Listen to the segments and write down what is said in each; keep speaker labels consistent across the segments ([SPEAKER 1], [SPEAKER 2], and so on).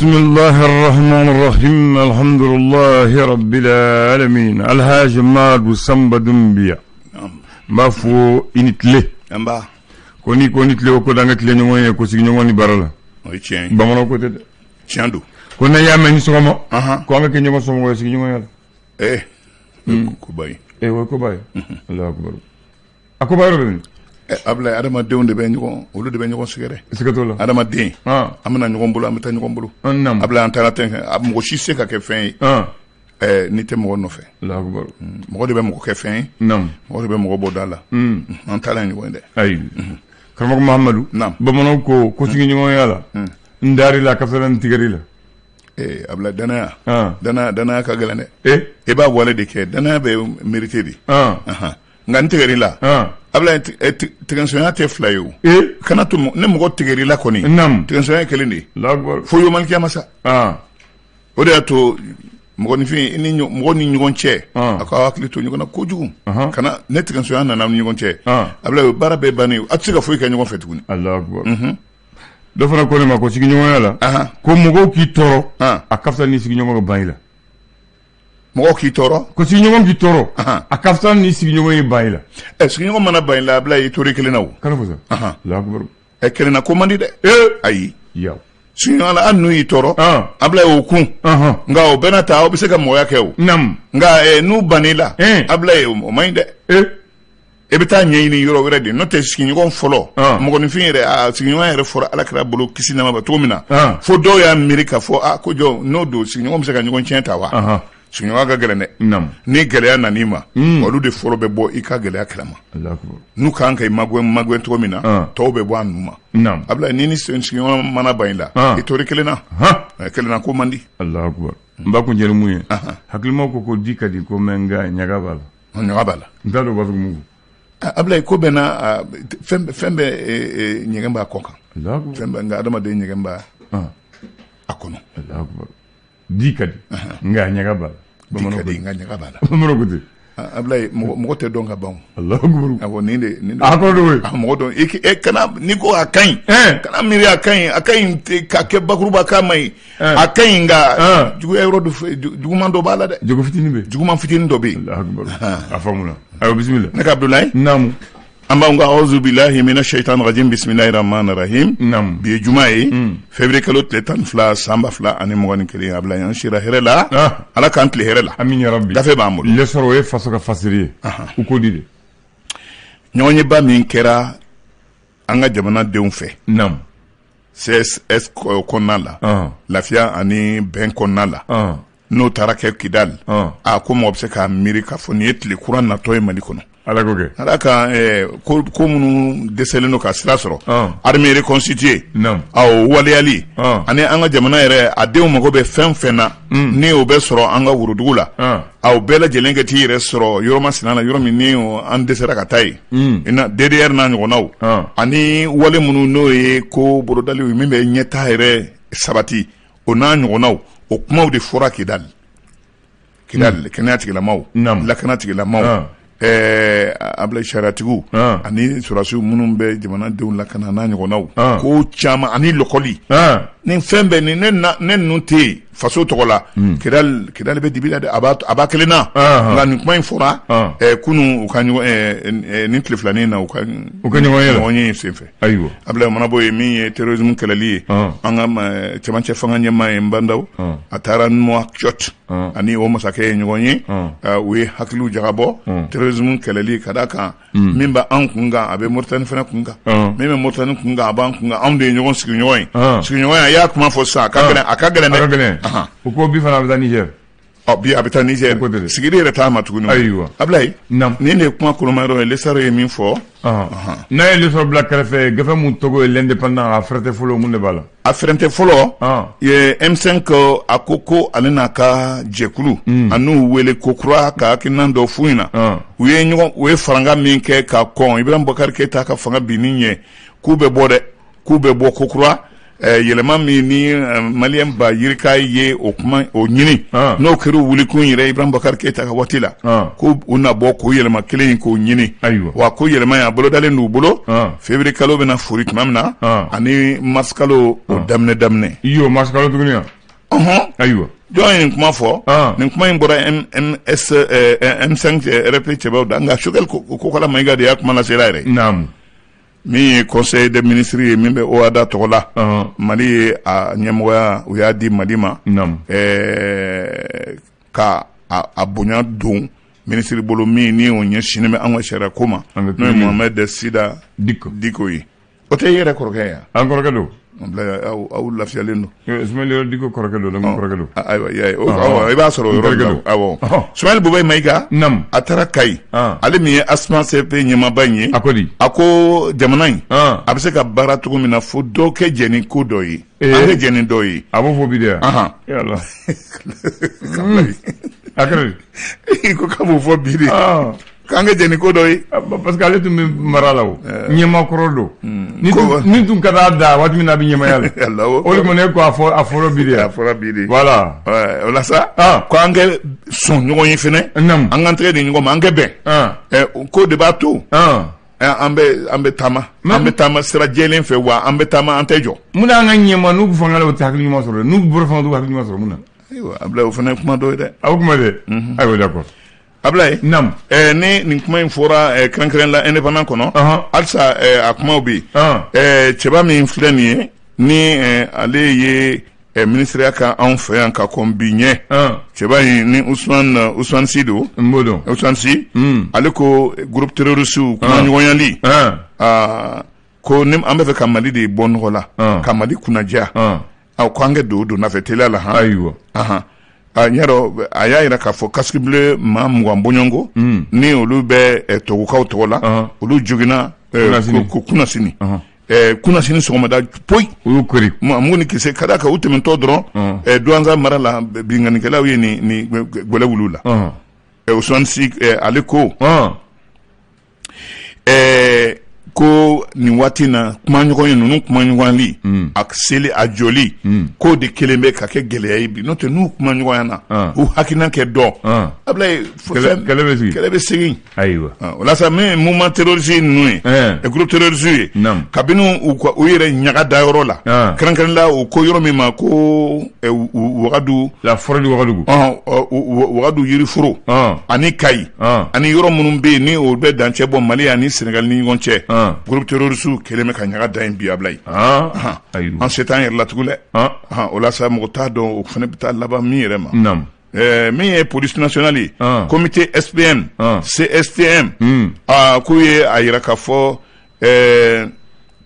[SPEAKER 1] بسم الله الرحمن الرحيم الحمد لله رب العالمين الهاج ماد سامبا دمبيا ما فو انيتلي
[SPEAKER 2] amba
[SPEAKER 1] koni tle ko danga tle nyongo ko sigi nyongo ni barala
[SPEAKER 2] o chien
[SPEAKER 1] bamano ko tede
[SPEAKER 2] chiandu
[SPEAKER 1] ko na ya men somo ko nga ke nyongo somo sigi nyongo yala
[SPEAKER 2] ko bay
[SPEAKER 1] ko bay Allah akbar akbar robin
[SPEAKER 2] abla adama dewnde be nyugo wulu de be nyugo sigere
[SPEAKER 1] sikatola
[SPEAKER 2] adama den amna nyugo mbulu amta nyugo mbulu
[SPEAKER 1] nam
[SPEAKER 2] abla antara ten ab mo shisse ka ke fin ni te mo no fe
[SPEAKER 1] Allah akbar
[SPEAKER 2] mo de be mo ke fin
[SPEAKER 1] nam
[SPEAKER 2] mo de be mo bodala antala nyugo ndé
[SPEAKER 1] ay karamo Muhammadu
[SPEAKER 2] nam
[SPEAKER 1] bamano ko sigi nyongo yala ndari la kafalan tigari la
[SPEAKER 2] abla dana ka galane e ba wala de ke dana be mérité di ngan tigari la abla tigansoya te flayo kana to ne mo tigari la koni
[SPEAKER 1] nam
[SPEAKER 2] tigansoya kelindi
[SPEAKER 1] lagbar
[SPEAKER 2] fo yo mal kiyamasa o de to mo ni fi ni mo ni nyugon che aka wakli to nyugona kojugu kana ne tigansoya na nam nyugon che abla bara be bani atsiga fo ka nyugon fetukuni
[SPEAKER 1] Allah akbar do fana ko ne ma ko sigi nyugon yala ko mo ki toro akafta ni sigi nyugon bayila
[SPEAKER 2] mo ki toro
[SPEAKER 1] ko sigi nyugon ki toro akafta ni sigi nyugon bayila
[SPEAKER 2] sigi nyugon mana bayila abla yi tori kelinaw
[SPEAKER 1] kana fo sa Allah akbar
[SPEAKER 2] kelina ko mandi de ayi
[SPEAKER 1] yaw
[SPEAKER 2] sigi ala anu yi toro abla o kun nga o benata o biseka moya kew
[SPEAKER 1] nam
[SPEAKER 2] nga nu banila abla o mainde ebita nyeyini yoro wéré no te sigi nyugon folo mo ni finire sigi nyugon yere foro ala kra bolo kisina ma to mina fo do ya amerika fo ko jo no do sigi nyugon biseka nyugon chenta wa sigi nyugon ga gelene
[SPEAKER 1] nam
[SPEAKER 2] ni geleya nanima olu de foro be bo ika geleya klama
[SPEAKER 1] Allah akbar
[SPEAKER 2] nu kan kay magwen to mina to be bo anuma
[SPEAKER 1] nam
[SPEAKER 2] abla ni sigi nyugon mana bayla itori kelena kelena ko mandi
[SPEAKER 1] Allah akbar mbako njere muye hakilimo ko dikadi ko menga nyagabala ndalo bazu mungu
[SPEAKER 2] abla ko bena fembe nyegamba koka fembe nga adama de nyegamba akono
[SPEAKER 1] Allah akbar dikadi nga nyagabala
[SPEAKER 2] dikadi nga nyagabala
[SPEAKER 1] bamano gudi
[SPEAKER 2] abla mo te donga bon
[SPEAKER 1] Allah akbar
[SPEAKER 2] abo ninde
[SPEAKER 1] akodo we
[SPEAKER 2] mo do kana ni ko akain kana miri akain te ka ke bakruba kamai akain nga jugu euro jugu mando bala de
[SPEAKER 1] jugu fitini do be
[SPEAKER 2] Allah
[SPEAKER 1] akbar afamuna ayo bismillah
[SPEAKER 2] naka abdoulaye
[SPEAKER 1] nam
[SPEAKER 2] amba nga auzu billahi minash shaitanir rajim bismillahir rahmanir rahim
[SPEAKER 1] nam
[SPEAKER 2] bi juma'i février kalo tletan fla samba fla ani mogoni kele abla yan shira herela ala kan tle herela
[SPEAKER 1] amin ya rabbi
[SPEAKER 2] gafe ba amul
[SPEAKER 1] le soro e faso ka fasiri uko dide
[SPEAKER 2] nyonyi ba min kera anga jamana deun fe
[SPEAKER 1] nam
[SPEAKER 2] CSS konala lafia ani ben konala no tarake kidal ko mo obse ka amerika fo ni etli kuran na toy mali kono
[SPEAKER 1] ala goge
[SPEAKER 2] ala ka ko munu deseleno ka sira soro armée reconstituée aw waliali ani anga jamana yere adew mago be fenfena ni o be soro anga wurudugula aw bela jelenge ti yere soro yoroma sinana yoromi ni o an desera ka tay ina DDR na ngonaw ani wale munu no e ko borodali mi be nyeta yere sabati ona ngonaw o kuma de fora kidal kenati la maw la kenati la maw abla sharatigu ani surasu munum be jamana deun la kana na ngonaw ko chama ani lokoli ni fembe ni nen nunti faso tokola kidal be dibila de abakelena ngani kuma infora kunu ukanyo ni tleflani na
[SPEAKER 1] ukanyo yela
[SPEAKER 2] onye sefe
[SPEAKER 1] ayo
[SPEAKER 2] abla mana boy mi terrorisme kelali anga chamanche fanga nyama mbandaw atara mo chot ani o masake nyonye we hakilu jagabo terrorisme kelali kadaka mimba an kunga abe mortani fana kunga meme mortani kunga aban kunga amde nyon sigi nyon ya kuma fo sa akagele ne
[SPEAKER 1] uko bi fana abita Niger
[SPEAKER 2] bi abita Niger sigiri reta matugunu
[SPEAKER 1] aywa
[SPEAKER 2] ablay
[SPEAKER 1] nam
[SPEAKER 2] ni ne kuma kolomaro le saro yemin fo
[SPEAKER 1] na le so black refe gafa mu Togo l'indépendant a frete folo mun de bala
[SPEAKER 2] a frente folo ye M5 akoko alena ka jekulu anu wele kokura ka kinando fuina we nyo we faranga minke ka kon Ibrahim Bokar Keita ka fanga bininye kube bo kokura yɛlɛma min ni maliyɛn ba yirika ye o kuma o ɲini n'o kɛra wulikun yɛrɛ Ibrahim Boubacar Keita ka waati la ko u na bɔ k'o yɛlɛma kelen in k'o ɲini wa ko yɛlɛma in a bolodalen d'u bolo février kalo bɛna fori tuma min na ani mars kalo o daminɛ
[SPEAKER 1] iyo mars kalo tuguni yan ayiwa
[SPEAKER 2] jɔn ye nin kuma fɔ nin kuma in bɔra M5 RP cɛbaw da nka Choguel Kokala Mayiga de y'a kuma lase la yɛrɛ
[SPEAKER 1] naamu
[SPEAKER 2] min ye conseil des ministres ye min bɛ OHADA tɔgɔ la Mali ye a ɲɛmɔgɔya u y'a di Mali ma ka a bonya don ministre bolo min ni o ɲɛsinnen bɛ an ka sariya ko ma n'o ye Mohamed Sida Diko ye o tɛ e yɛrɛ kɔrɔkɛ ye
[SPEAKER 1] an kɔrɔkɛ don
[SPEAKER 2] aw lafiyalen don
[SPEAKER 1] Soumaïla Diko kɔrɔkɛ don donc kɔrɔkɛ don
[SPEAKER 2] ayiwa i b'a sɔrɔ yɔrɔ la awɔ Soumaïla Boubacar Mayiga a taara Kayi ale min ye Asma CP ɲɛmaaba in ye a ko jamana in a bɛ se ka baara cogo min na fo dɔ kɛ jɛni ko dɔ ye an kɛ jɛni dɔ ye
[SPEAKER 1] a b'o fɔ bi de yan yala a kɛra
[SPEAKER 2] i ko k'a b'o fɔ bi de k'an kɛ jɛni ko dɔ ye
[SPEAKER 1] parce que ale tun bɛ mara la o ɲɛmakɔrɔ don ni tun ka taa da waati min na a bɛ ɲɛmaya la o de kɔni e ko a fɔra bi de
[SPEAKER 2] a fɔra bi de
[SPEAKER 1] voilà
[SPEAKER 2] o la sa ko an kɛ sɔn ɲɔgɔn ye fɛnɛ an k'an tɛgɛ di ɲɔgɔn ma an kɛ bɛn ko de b'a to an bɛ taama sira jɛlen fɛ wa an bɛ taama an tɛ jɔ
[SPEAKER 1] mun y'an ka ɲɛma n'u fanga la u tɛ hakili ɲuman sɔrɔ n'u bɔra fanga t'u hakili ɲuman sɔrɔ mun na
[SPEAKER 2] ayiwa Ablaye o fana ye kuma dɔ ye dɛ
[SPEAKER 1] aw kuma dɛ ayiwa d'accord
[SPEAKER 2] Ablaye
[SPEAKER 1] nam
[SPEAKER 2] ni nin kuma in fɔra kɛrɛnkɛrɛn la indépendant kɔnɔ halisa a kumaw bɛ yen cɛba min filɛ nin ye ni ale ye ministériya ka anw fɛ yan ka kɔn bi ɲɛ cɛba in ni Ousmane Sy don Ousmane Sy ale ko groupe terroriste kuma ɲɔgɔnyali ko ni an bɛ fɛ ka Mali de bɔ nɔgɔ la ka Mali kunnadiya ko an kɛ don nafɛ teliya la
[SPEAKER 1] ayiwa
[SPEAKER 2] ɲɛrɔ a y'a yira k'a fɔ kasikibile maa 20 bɔɲɔngo ni olu bɛ tubabukaw tɔgɔ la olu joginna ko kunasini kunasini sɔgɔmada poyi
[SPEAKER 1] u y'u kori
[SPEAKER 2] mun ni kise ka d'a kan u tɛmɛntɔ dɔrɔn Douentza mara la binganikɛlaw ye ni gwɛlɛ wulu la Ousmane Sy ale ko ko nin waati na kumaɲɔgɔn ye ninnu kumaɲɔgɔnli a seli a jɔli k'o de kelen bɛ ka kɛ gɛlɛya ye bi n'o tɛ n'u kumaɲɔgɔnya na u hakilina kɛ dɔn Ablaye kɛlɛ bɛ segin
[SPEAKER 1] ayiwa
[SPEAKER 2] o la sa min mouvement terroriste ninnu ye groupe terroriste ye kabini u yɛrɛ ɲaga da yɔrɔ la kɛrɛnkɛrɛnnen la u ko yɔrɔ min ma ko Wagadu
[SPEAKER 1] la forêt de Wagadugu
[SPEAKER 2] Wagadu yiriforo ani Kayi ani yɔrɔ minnu bɛ yen ni o bɛ dancɛ bɔ Mali ani Sénégal ni ɲɔgɔn cɛ groupe terroriste kelen bɛ ka ɲaga da in bi Ablaye an se t'an yɛrɛ la tugun dɛ o la sa mɔgɔ t'a dɔn o fana bɛ taa laban min yɛrɛ ma min ye police nationale ye comité SPN CSTM k'u ye a yira k'a fɔ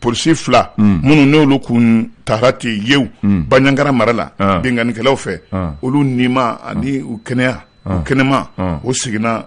[SPEAKER 2] polisi 2 minnu n'olu kun taara ten yewu Banyankara mara la binganikɛlaw fɛ olu nima ani u kɛnɛya u kɛnɛma o seginna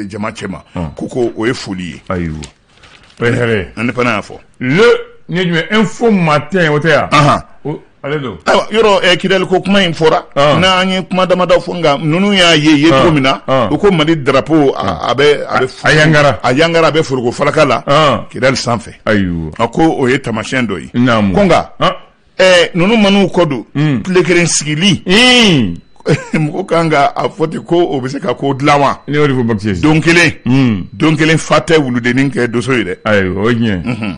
[SPEAKER 2] jama cɛma ko o ye foli ye
[SPEAKER 1] ayiwa
[SPEAKER 2] indépendant y'a fɔ
[SPEAKER 1] ni ye jumɛn info matin o tɛ yan ale don
[SPEAKER 2] ayiwa yɔrɔ Kidali ko kuma in fɔra n'an ye kuma damadaw fɔ nka ninnu y'a ye cogo min na u ko Mali drapeau a yangara a bɛ foroko falaka la Kidali sanfɛ
[SPEAKER 1] ayiwa
[SPEAKER 2] a ko o ye taamasiyɛn dɔ ye
[SPEAKER 1] ko
[SPEAKER 2] nka ninnu man'u kɔ don tile kelen sigili mɔgɔ kan ka a fɔ ten ko o bɛ se ka ko dilan wa don kelen fa tɛ wuludenin kɛ doso ye dɛ
[SPEAKER 1] ayiwa o ye tiɲɛ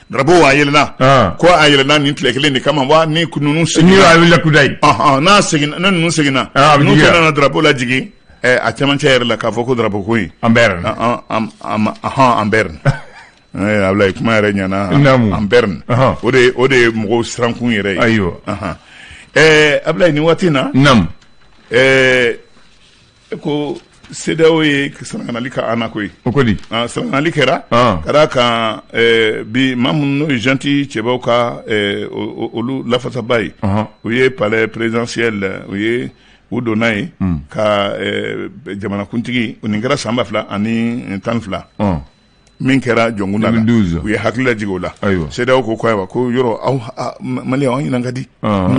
[SPEAKER 2] drapeau a yɛlɛnna ko a yɛlɛnna nin tile kelen de kama wa ni ninnu seginna
[SPEAKER 1] ni a wulila kudayi
[SPEAKER 2] n'a seginna ne ninnu seginna n'u kɛra drapeau lajigin a cɛmancɛ yɛrɛ la k'a fɔ ko drapeau ko in
[SPEAKER 1] an bɛrɛ
[SPEAKER 2] Ablaye kuma yɛrɛ ɲɛna an bɛrɛ o de ye mɔgɔw sirankun yɛrɛ ye
[SPEAKER 1] ayiwa
[SPEAKER 2] Ablaye nin waati na ko CEDEAO ye saraŋanali ka an na koyi
[SPEAKER 1] o ko di
[SPEAKER 2] saraŋanali kɛra ka d'a kan bi maa minnu n'o ye janti cɛbaw ka olu lafasaba ye o ye palais présidentiel o ye u donna ye ka jamanakuntigi o nin kɛra san 2012 min kɛra jɔnkunda la u ye hakili lajigin o la CEDEAO ko ayiwa ko yɔrɔ aw Maliyɛnw an ɲinan ka di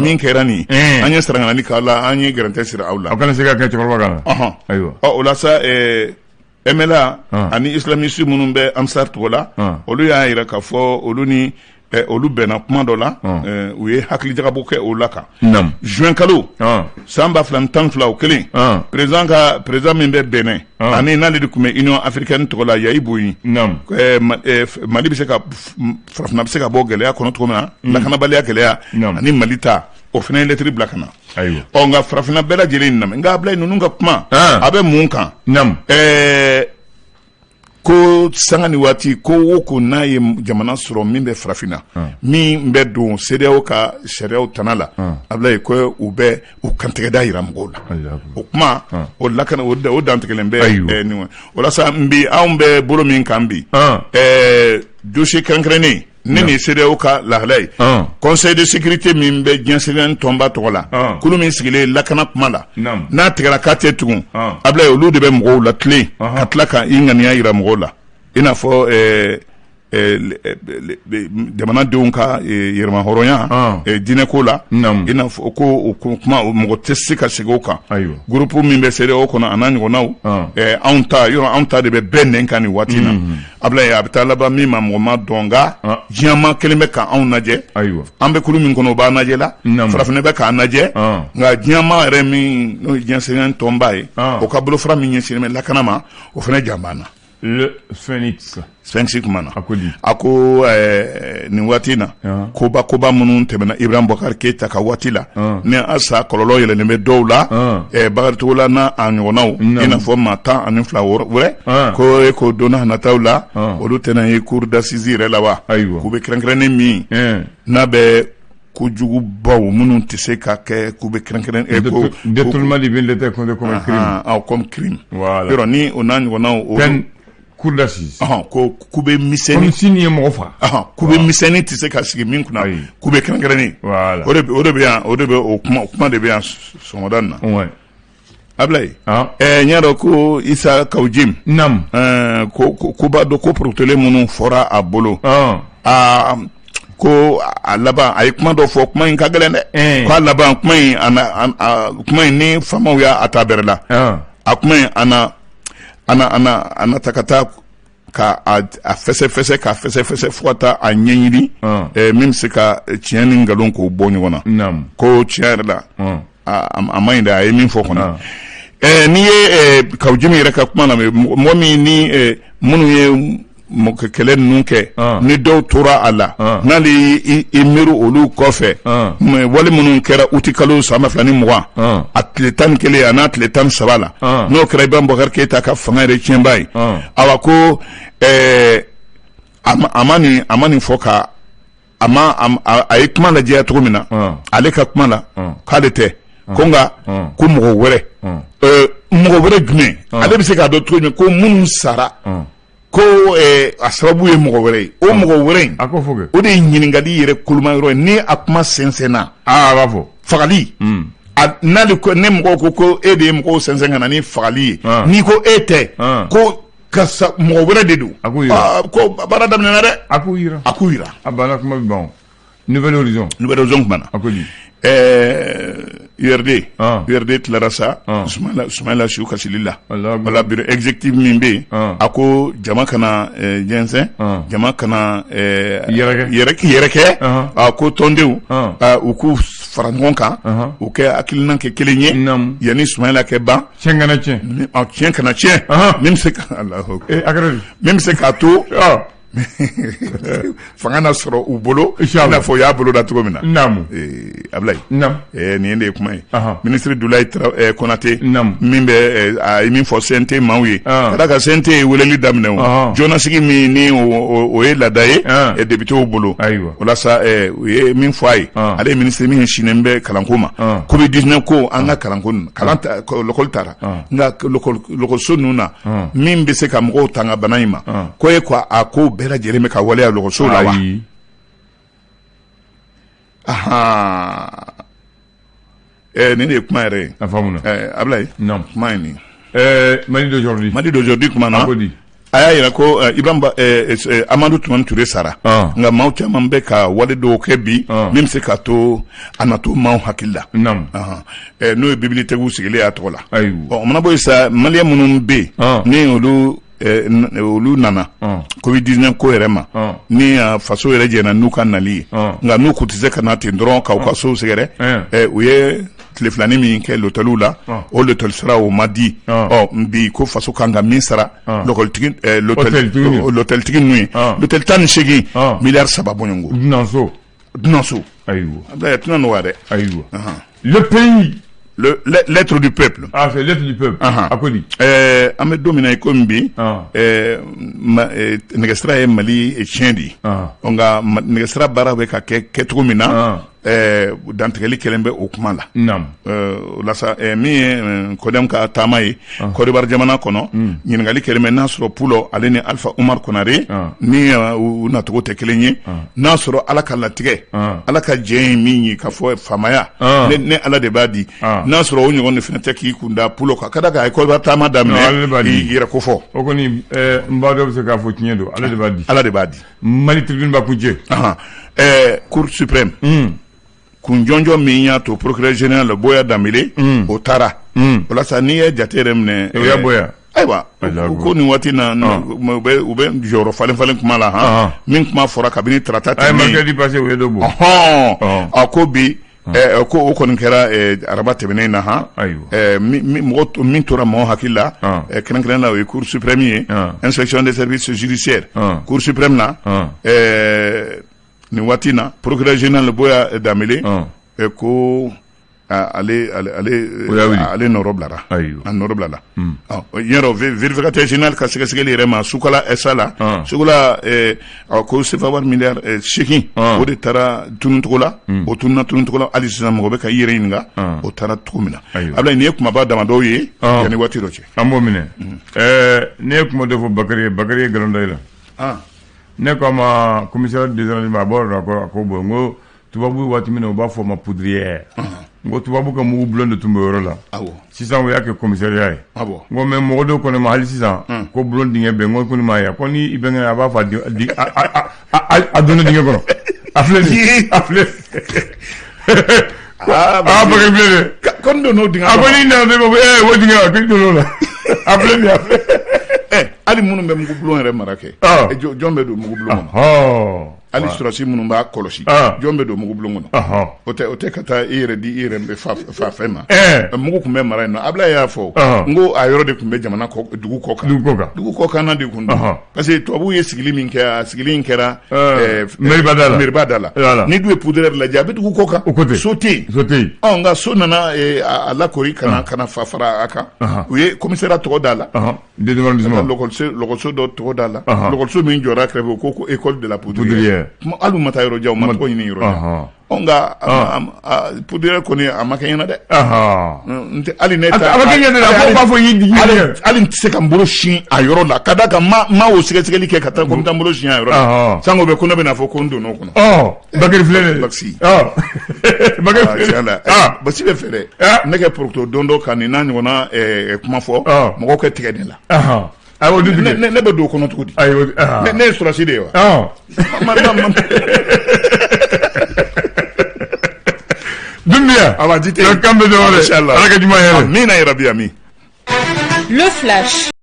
[SPEAKER 2] min kɛra nin an ye saraŋanali k'aw la an ye gɛrɛntɛ siri aw la
[SPEAKER 1] aw kana se ka kɛ cɛkɔrɔba kan na
[SPEAKER 2] ayiwa o la sa MLA ani islamiste minnu bɛ Amsar tɔgɔ la olu y'a yira k'a fɔ olu ni olu bɛnna kuma dɔ la u ye hakili jagabɔ kɛ o la kan juin kalo san 2012 o kelen président min bɛ Benin ani n'ale de tun bɛ Union africaine tɔgɔ la Yayi Boyi Mali bɛ se ka farafina bɛ se ka bɔ gɛlɛya kɔnɔ cogo min na lakanabaliya gɛlɛya ani Mali ta o fana ye lettre bila ka na nka farafina bɛɛ lajɛlen lamɛn nka Ablaye ninnu ka kuma a bɛ mun kan ko sanga ni waati ko wo ko n'a ye jamana sɔrɔ min bɛ farafina min bɛ don CEDEAO ka sariyaw tana la Ablaye ko u bɛ u kantigɛda yira mɔgɔw la o kuma o lakana o dantigɛlen bɛ nin walasa bi anw bɛ bolo min kan bi dossier kɛrɛnkɛrɛnnen ne ni CEDEAO ka lahala ye conseil de sécurité min bɛ diɲɛsɛbɛn tɔnba tɔgɔ la kulu min sigilen lakana kuma la n'a tigɛra k'a tɛ tugun Ablaye olu de bɛ mɔgɔw la tilen ka tila ka i ŋaniya yira mɔgɔw la i n'a fɔ jamanadenw ka yɛrɛmahɔrɔnya diinɛko la i n'a fɔ ko kuma mɔgɔ tɛ se ka segin o kan groupe min bɛ CEDEAO kɔnɔ a n'a ɲɔgɔnnaw anw ta de bɛ bɛɛ nɛn kan nin waati na Ablaye a bɛ taa laban min ma mɔgɔ ma dɔn nka diɲɛma kelen bɛ ka anw lajɛ an bɛ kulu min kɔnɔ o b'a lajɛ la farafinna bɛ k'an lajɛ nka diɲɛma yɛrɛ min n'o ye diɲɛsɛbɛn tɔnba ye o ka bolofara min ɲɛsinnen bɛ lakana ma o fana janba na
[SPEAKER 1] le Phoenix
[SPEAKER 2] kuma na a ko nin waati na koba minnu tɛmɛna Ibrahim Boubacar Keita ka waati la ni asa kɔlɔlɔ yɛlɛnnen bɛ dɔw la Bakaricogola n'a a ɲɔgɔnnaw i n'a fɔ maa 12 wɛrɛ ko donna nataw la olu tɛna ye cour d'assises yɛrɛ la wa k'u bɛ kɛrɛnkɛrɛnnen min n'a bɛ kojugu baw minnu tɛ se ka kɛ k'u bɛ kɛrɛnkɛrɛn
[SPEAKER 1] détournement de biens d'État comme crime
[SPEAKER 2] yɔrɔ ni o n'a ɲɔgɔnnaw
[SPEAKER 1] cour d'assises
[SPEAKER 2] ko kube misɛnnin
[SPEAKER 1] comme si ni ye mɔgɔ faga
[SPEAKER 2] kube misɛnnin tɛ se ka sigi min kunna kube kɛrɛnkɛrɛnnen o de bɛ yan o kuma de bɛ yan sɔgɔmada nin na Ablaye n y'a dɔn ko Isa Kawujim ko b'a dɔn ko porotelen minnu fɔra a bolo ko a laban a ye kuma dɔ fɔ kuma in ka gɛlɛn dɛ ko a laban kuma in ni faamaw y'a ta bɛrɛ la a kuma in ana ta ka taa ka a fɛsɛfɛsɛ fo ka taa a ɲɛɲini min bɛ se ka tiɲɛ ni nkalon k'o bɔ ɲɔgɔn na ko tiɲɛ yɛrɛ la a ma ɲi dɛ a ye min fɔ kɔnɔ n'i ye Kawujimi yɛrɛ ka kuma lamɛn mɔgɔ min ni minnu ye kɛlɛ ninnu kɛ ni dɔw tora a la n'ale i miiri olu kɔfɛ wale minnu kɛra uti kalo san 2020 a tile 11 a n'a tile 13 la n'o kɛra Ibrahim Boubacar Keita ka fanga yɛrɛ tiɲɛba ye awa ko a ma nin fɔ ka a ye kuma lajɛya cogo min na ale ka kuma la k'ale tɛ ko nka ko mɔgɔ wɛrɛ jumɛn ale bɛ se k'a dɔn cogo min ko minnu sara ko a sababu ye mɔgɔ wɛrɛ ye o mɔgɔ wɛrɛ in o de ye ɲininkali yɛrɛ koloma yɔrɔ ye ni a kuma sɛnsɛnna
[SPEAKER 1] a b'a fɔ
[SPEAKER 2] fagali n'ale ko ne mɔgɔw ko e de ye mɔgɔw sɛnsɛn ka na ni fagali ye n'i ko e tɛ ko mɔgɔ wɛrɛ de don ko baara daminɛna dɛ
[SPEAKER 1] a k'u yira a banna kuma bɛ ban Nouvelle Horizon
[SPEAKER 2] kuma na URD tilara sa Sumaila Siw kasili la wala bureau exécutif min bɛ yen a ko jama kana jɛnsɛn jama kana yɛrɛ kɛ a ko tɔndenw u k'u fara ɲɔgɔn kan u kɛ hakilina kɛ kelen ye yanni Sumaila kɛ ban tiɲɛ kana tiɲɛ min bɛ se k'a to fanga na sɔrɔ u bolo i n'a fɔ o y'a bolo da cogo min na Ablaye nin de ye kuma ye ministre Dulaye Konate min bɛ a ye min fɔ CNT maaw ye ka da ka CNT ye weleli daminɛ o jɔnnasigi min ni o ye laada ye députéw bolo walasa u ye min fɔ a ye ale ye ministre min sinnen bɛ kalanko ma Covid-19 ko an ka kalanko l'école taara nka l'école ninnu na min bɛ se ka mɔgɔw tanga bana in ma ko ye quoi a ko bɛɛ lajɛlen bɛ ka waleya lɔgɔso la wa nin de ye kuma yɛrɛ ye
[SPEAKER 1] a faamuna
[SPEAKER 2] Ablaye kuma ye nin
[SPEAKER 1] Mali d'aujourd'hui
[SPEAKER 2] kuma na a y'a yira ko Amadu Tumani Ture sara nka maaw caman bɛ ka wale dɔw kɛ bi min bɛ se k'a to a na to maaw hakili la n'o ye bibilitɛkiw sigilen y'a tɔgɔ la o mana bɔ yen sa maliyɛn minnu bɛ yen ni olu olu nana covid-19 ko yɛrɛ ma ni faso yɛrɛ jɛna n'u ka nali ye nka n'u kun tɛ se ka na ten dɔrɔn k'aw ka sow sɛgɛrɛ u ye tile filani min kɛ lotɛliw la o lotɛli sara o ma di bi ko faso kan ka min sara lotɛlitigi ninnu ye lotɛli 18 miliyari 3 bɔɲɔngo dunan so ayiwa tɛna nɔgɔya dɛ
[SPEAKER 1] ayiwa le pays
[SPEAKER 2] l'être du peuple.
[SPEAKER 1] Ah, c'est l'être du peuple. A ko di?
[SPEAKER 2] An bɛ don min na i komi bi nɛgɛsira ye Mali tiɲɛ di nka nɛgɛsira baara bɛ ka kɛ kɛcogo min na dantigɛli kɛlen bɛ o kuma la lasa min ye Kodem ka taama ye Côte d'Ivoire jamana kɔnɔ ɲininkali kɛlen bɛ n'a sɔrɔ Pulo ale ni Alpha Umar Konare ni u nacogo tɛ kelen ye n'a sɔrɔ Ala ka latigɛ Ala ka jɛn ye min ye ka fɔ faamaya ne Ala de b'a di n'a sɔrɔ o ɲɔgɔn de fana tɛ k'i kun da Pulo kan ka da ka Côte d'Ivoire taama daminɛ yɛrɛ ko fɔ
[SPEAKER 1] o kɔni n b'a dɔn bɛ se k'a fɔ tiɲɛ don Ale de b'a di Mali tribune b'a kun cɛ
[SPEAKER 2] Cour suprême kun jɔnjɔ min y'a to procureur général Boya Dambélé o taara o la sa n'i ye jate yɛrɛ minɛ
[SPEAKER 1] o y'a Boya
[SPEAKER 2] ayiwa ko nin waati na u bɛ jɔyɔrɔ falen kuma la min kuma fɔra kabini tarata tɛmɛnen
[SPEAKER 1] mercredi passé o ye dɔ bɔ
[SPEAKER 2] a ko bi ko o kɔni kɛra araba tɛmɛnen na mɔgɔ min tora mɔgɔ hakili la kɛrɛnkɛrɛnnen na o ye Cour suprême ye inspection des services judiciaires Cour suprême na nin waati na procureur général Boya Dambélé ko ale nɔrɔ bilara a nɔrɔ bilala yɔrɔ vérificateur général ka sɛgɛsɛgɛli yɛrɛ ma Sukala SA la Sukala ko sefa wari miliyari 8 o de taara tununcogo la o tununa tununcogo la hali sisan mɔgɔ bɛ ka i yɛrɛ ɲininka o taara cogo min na Ablaye nin ye kumaba damadɔw ye yanni waati dɔ cɛ
[SPEAKER 1] an b'o minɛ ne ye kuma dɔ fɔ Bakari ye nkalon dɔ i la ne ko a ma commissaire des arrondissements a bɔra a ko bon n ko tubabu waati min na u b'a fɔ o ma poudrière n ko tubabu ka mugu bulon de tun bɛ yɔrɔ la sisan o y'a kɛ commissariat ye n ko mais mɔgɔ dɔw kɔni ma hali sisan ko bulon dingɛ bɛ n ko ko nin m'a ye ko ni i bɛnkɛ a b'a fɔ a donni dingɛ kɔnɔ a filɛ nin Bakari filɛ dɛ
[SPEAKER 2] ko n donn'o dingɛ
[SPEAKER 1] a ko n'i nana dɔrɔn o dingɛ a ko i donn'o la a filɛ nin
[SPEAKER 2] hali minnu bɛ mugu bulon yɛrɛ mara kɛ jɔn bɛ don mugu bulon kɔnɔ hali surasi minnu b'a kɔlɔsi jɔn bɛ don mugu bulon kɔnɔ o tɛ ka taa i yɛrɛ di i yɛrɛ bɛ fa fɛn ma mugu tun bɛ mara yen nɔ Ablaye y'a fɔ n ko a yɔrɔ de tun bɛ jamana dugu kɔ kan dugu kɔ kan na de kun don parce que tubabuw ye sigili min kɛ a sigili in kɛra mairie da la ni dun ye poudre lajɛ a bɛ dugu kɔ kan so tɛ yen nka so nana a lakori ka na fa fara a kan u ye commissariat tɔgɔ d'a la lɔgɔso dɔ tɔgɔ d'a la lɔgɔso min jɔra kɛrɛfɛ o ko école de la poudrière hali ma taa yɔrɔ jan u ma tɔgɔ ɲini yɔrɔ jan nka poudrière kɔni a ma kɛ ɲɛna dɛ hali ne ta hali n tɛ se ka n bolo sin a yɔrɔ la ka da kan ma o sɛgɛsɛgɛli kɛ ka taa ko n bɛ taa n bolo sin a yɔrɔ la sango bɛ ko ne bɛna fɔ ko n donn'o kɔnɔ
[SPEAKER 1] Bakari filɛ dɛ
[SPEAKER 2] basi bɛ fɛ dɛ ne kɛ poroto don dɔ kan nin n'a ɲɔgɔnna kuma fɔ mɔgɔw kɛ tigɛ de la ne bɛ don o kɔnɔ cogo di ne ye surasi de ye wa
[SPEAKER 1] Dumbia
[SPEAKER 2] awa jite
[SPEAKER 1] kan bɛ dɔwɛrɛ Ala ka juma hɛrɛ
[SPEAKER 2] min na yɛrɛ bi ami
[SPEAKER 3] Le flash